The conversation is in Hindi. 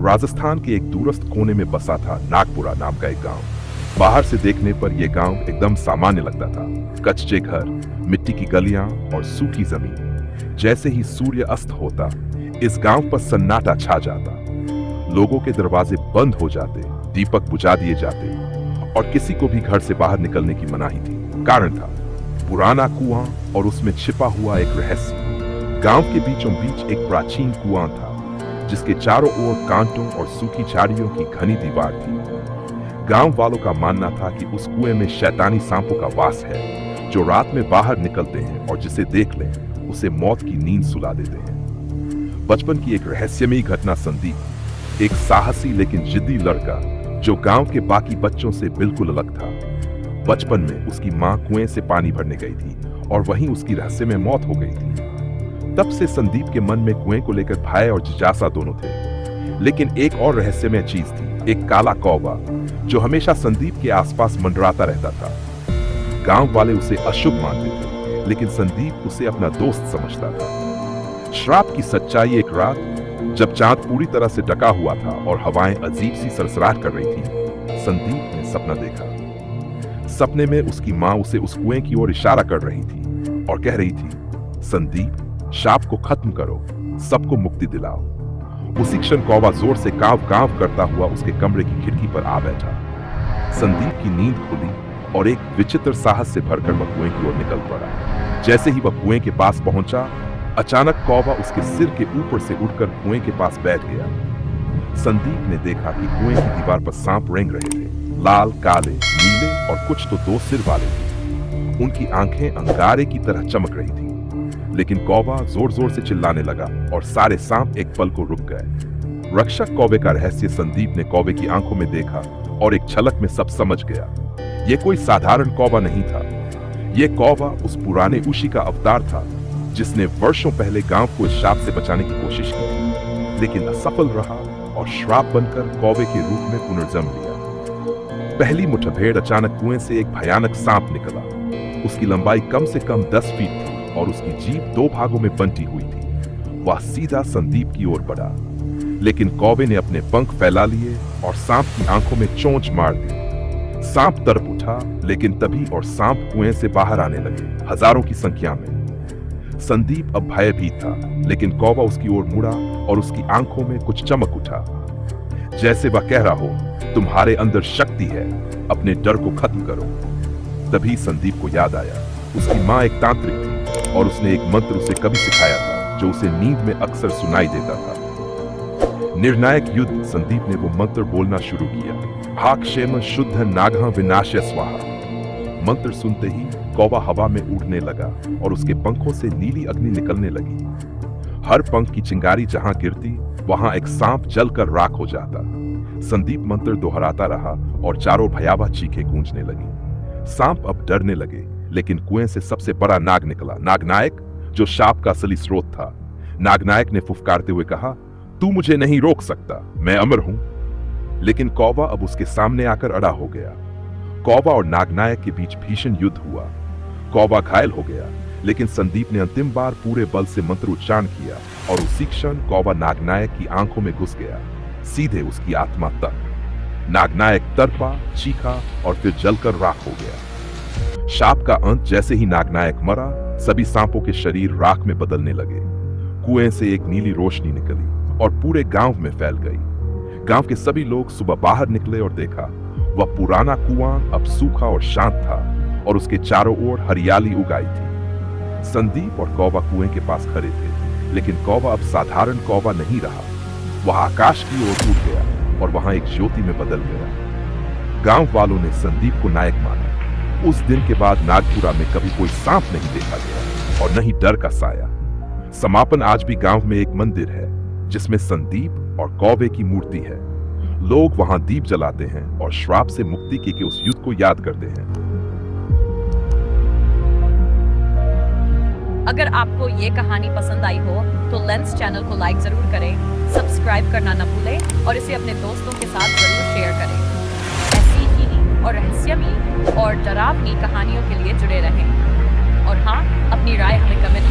राजस्थान के एक दूरस्थ कोने में बसा था नागपुरा नाम का एक गांव। बाहर से देखने पर यह गांव एकदम सामान्य लगता था। कच्चे घर, मिट्टी की गलियां और सूखी जमीन। जैसे ही सूर्य अस्त होता, इस गांव पर सन्नाटा छा जाता। लोगों के दरवाजे बंद हो जाते, दीपक बुझा दिए जाते और किसी को भी घर से बाहर निकलने की मनाही थी। कारण था पुराना कुआं और उसमें छिपा हुआ एक रहस्य। गांव के बीचों बीच एक प्राचीन कुआं था जिसके चारों ओर कांटों और सूखी झाड़ियों की घनी दीवार थी। गांव वालों का मानना था कि उस कुएं में शैतानी सांपों का वास है जो रात में बाहर निकलते हैं और जिसे देख लें उसे मौत की नींद सुला देते हैं। बचपन की एक रहस्यमयी घटना संदीप, एक साहसी लेकिन जिद्दी लड़का जो गांव के बाकी बच्चों से बिल्कुल अलग था। बचपन में उसकी मां कुएं से पानी भरने गई थी और वहीं उसकी रहस्यमय मौत हो गई थी। तब से संदीप के मन में कुएं को लेकर भय और जिज्ञासा दोनों थे। लेकिन एक और रहस्यमय चीज थी, एक काला कौवा जो हमेशा संदीप के आसपास मंडराता रहता था। गांव वाले उसे अशुभ मानते थे, लेकिन संदीप उसे अपना दोस्त समझता था। श्राप की सच्चाई, एक रात जब चांद पूरी तरह से ढका हुआ था और हवाएं अजीब सी सरसराहट कर रही थी, संदीप ने सपना देखा। सपने में उसकी मां उसे उस कुएं की ओर इशारा कर रही थी और कह रही थी, संदीप, शाप को खत्म करो, सबको मुक्ति दिलाओ। उसी क्षण कौवा जोर से कांव कांव करता हुआ उसके कमरे की खिड़की पर आ बैठा। संदीप की नींद खुली और एक विचित्र साहस से भरकर वह कुएं की ओर निकल पड़ा। जैसे ही वह कुएं के पास पहुंचा, अचानक कौवा उसके सिर के ऊपर से उड़कर कुएं के पास बैठ गया। संदीप ने देखा कि कुएं की दीवार पर सांप रेंग रहे थे, लाल, काले, नीले और कुछ तो 2 सिर वाले थे। उनकी आंखें अंगारे की तरह चमक रही थी। लेकिन कौवा जोर जोर से चिल्लाने लगा और सारे सांप एक पल को रुक गए। रक्षक कौवे का रहस्य संदीप ने कौवे की आंखों में देखा और एक झलक में सब समझ गया। यह कोई साधारण कौवा नहीं था। यह कौवा उस पुराने ऊशी का अवतार था जिसने वर्षों पहले गांव को इस शाप से बचाने की कोशिश की थी, लेकिन असफल रहा और श्राप बनकर कौवे के रूप में पुनर्जन्म लिया। पहली मुठभेड़ अचानक कुएं से एक भयानक सांप निकला। उसकी लंबाई कम से कम 10 फीट थी और उसकी जीभ 2 भागों में बंटी हुई थी। वह सीधा संदीप की ओर बढ़ा, लेकिन कौवे ने अपने पंख फैला लिए और सांप की आंखों में चोंच मार दी। सांप तड़प उठा, लेकिन तभी और सांप कुएं से बाहर आने लगे, हजारों की संख्या में। संदीप अब भयभीत था, लेकिन कौवा उसकी ओर मुड़ा और उसकी आंखों में कुछ चमक उठा, जैसे वह कह रहा हो, तुम्हारे अंदर शक्ति है, अपने डर को खत्म करो। तभी संदीप को याद आया, उसकी मां एक तांत्रिक थी और उसने एक मंत्र उसे कभी सिखाया था जो उसे नींद में अक्सर सुनाई देता था। निर्णायक युद्ध, संदीप ने वो मंत्र बोलना शुरू किया। हाक क्षेम शुद्ध नागह विनाश्य स्वाहा। मंत्र सुनते ही कौवा हवा में उड़ने लगा और उसके पंखों से नीली अग्नि निकलने लगी। हर पंख की चिंगारी जहां गिरती, वहां एक सांप जलकर राख हो जाता। संदीप मंत्र दोहराता रहा और चारों भयावह चीखें गूंजने लगी। सांप अब डरने लगे, लेकिन कुएं से सबसे बड़ा नाग निकला, नागनायक, जो शाप का असली स्रोत था। नागनायक ने फुफकारते हुए कहा, तू मुझे नहीं रोक सकता, मैं अमर हूं। लेकिन कौवा अब उसके सामने आकर अड़ा हो गया। कौवा और नागनायक के बीच भीषण युद्ध हुआ। कौवा घायल हो गया, लेकिन संदीप ने अंतिम बार पूरे बल से मंत्र उच्चारण किया और उसी क्षण कौवा नागनायक की आंखों में घुस गया, सीधे उसकी आत्मा तक। नागनायक तड़पा, चीखा और फिर जलकर राख हो गया। शाप का अंत जैसे ही नागनायक मरा, सभी सांपों के शरीर राख में बदलने लगे। कुएं से एक नीली रोशनी निकली और पूरे गांव में फैल गई। गांव के सभी लोग सुबह बाहर निकले और देखा, वह पुराना कुआं अब सूखा और शांत था और उसके चारों ओर हरियाली उगाई थी। संदीप और कौवा कुएं के पास खड़े थे, लेकिन कौवा अब साधारण कौवा नहीं रहा। वह आकाश की ओर उड़ गया और वहां एक ज्योति में बदल गया। गांव वालों ने संदीप को नायक माना। उस दिन के बाद नागपुरा में कभी कोई सांप नहीं देखा गया और न ही डर का साया। समापन, आज भी गांव में एक मंदिर है जिसमें संदीप और कौवे की मूर्ति है। लोग वहां दीप जलाते हैं और श्राप से मुक्ति के उस युद्ध को याद करते हैं। अगर आपको ये कहानी पसंद आई हो तो लेंस चैनल को लाइक जरूर करें, सब्सक्राइब करना न भूलें और इसे अपने दोस्तों के साथ जरूर शेयर करें। ऐसी ही और रहस्यमयी और डरावनी कहानियों के लिए जुड़े रहें। और हाँ, अपनी राय हमें कमेंट